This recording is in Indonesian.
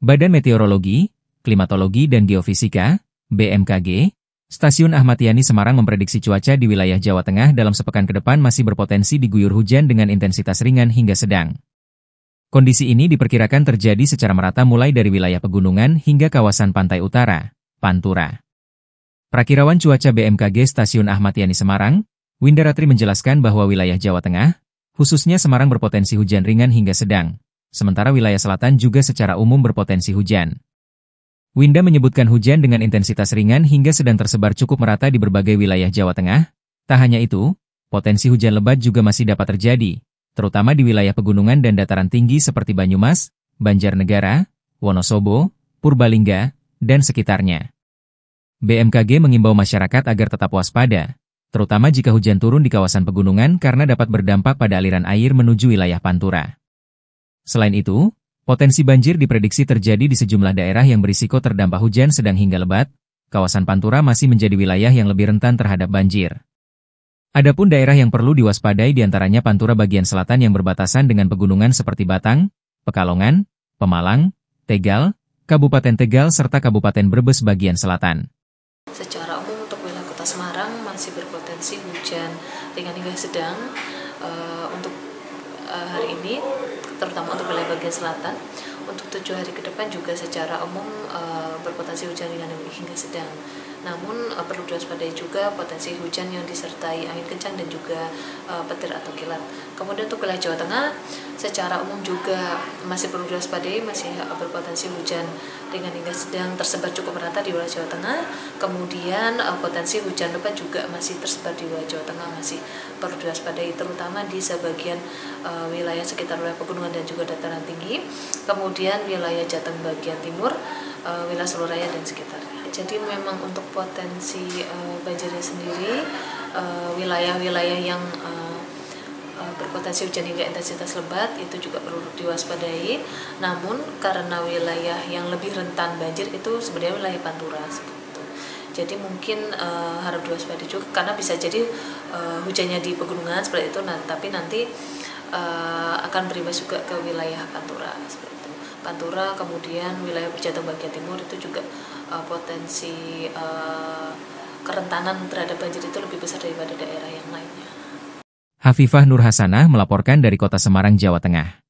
Badan Meteorologi, Klimatologi dan Geofisika, BMKG, Stasiun Ahmad Yani Semarang memprediksi cuaca di wilayah Jawa Tengah dalam sepekan ke depan masih berpotensi diguyur hujan dengan intensitas ringan hingga sedang. Kondisi ini diperkirakan terjadi secara merata mulai dari wilayah pegunungan hingga kawasan pantai utara, Pantura. Prakirawan cuaca BMKG Stasiun Ahmad Yani Semarang, Windaratri menjelaskan bahwa wilayah Jawa Tengah, khususnya Semarang berpotensi hujan ringan hingga sedang, sementara wilayah selatan juga secara umum berpotensi hujan. Winda menyebutkan hujan dengan intensitas ringan hingga sedang tersebar cukup merata di berbagai wilayah Jawa Tengah. Tak hanya itu, potensi hujan lebat juga masih dapat terjadi, terutama di wilayah pegunungan dan dataran tinggi seperti Banyumas, Banjarnegara, Wonosobo, Purbalingga, dan sekitarnya. BMKG mengimbau masyarakat agar tetap waspada, terutama jika hujan turun di kawasan pegunungan karena dapat berdampak pada aliran air menuju wilayah Pantura. Selain itu, potensi banjir diprediksi terjadi di sejumlah daerah yang berisiko terdampak hujan sedang hingga lebat. Kawasan Pantura masih menjadi wilayah yang lebih rentan terhadap banjir. Adapun daerah yang perlu diwaspadai diantaranya Pantura bagian selatan yang berbatasan dengan pegunungan seperti Batang, Pekalongan, Pemalang, Tegal, Kabupaten Tegal serta Kabupaten Brebes bagian selatan. Secara umum untuk wilayah Kota Semarang masih berpotensi hujan ringan hingga sedang untuk hari ini, terutama untuk wilayah bagian selatan. Untuk 7 hari ke depan juga secara umum berpotensi hujan ringan hingga sedang. Namun perlu diwaspadai juga potensi hujan yang disertai angin kencang dan juga petir atau kilat. Kemudian untuk wilayah Jawa Tengah secara umum juga masih perlu diwaspadai, masih berpotensi hujan ringan hingga sedang tersebar cukup merata di wilayah Jawa Tengah. Kemudian potensi hujan lebat juga masih tersebar di wilayah Jawa Tengah, masih perlu diwaspadai terutama di sebagian wilayah sekitar wilayah pegunungan dan juga dataran tinggi. Kemudian wilayah Jateng bagian timur, wilayah Soloraya dan sekitarnya. Jadi memang untuk potensi banjirnya sendiri, wilayah-wilayah yang berpotensi hujan hingga intensitas lebat itu juga perlu diwaspadai. Namun karena wilayah yang lebih rentan banjir itu sebenarnya wilayah Pantura. Jadi mungkin harus diwaspadai juga karena bisa jadi hujannya di pegunungan seperti itu, tapi nanti akan berimbas juga ke wilayah Pantura seperti itu. Pantura, kemudian wilayah Jateng bagian timur itu juga potensi kerentanan terhadap banjir itu lebih besar daripada daerah yang lainnya. Hafifah Nur Hasanah melaporkan dari Kota Semarang, Jawa Tengah.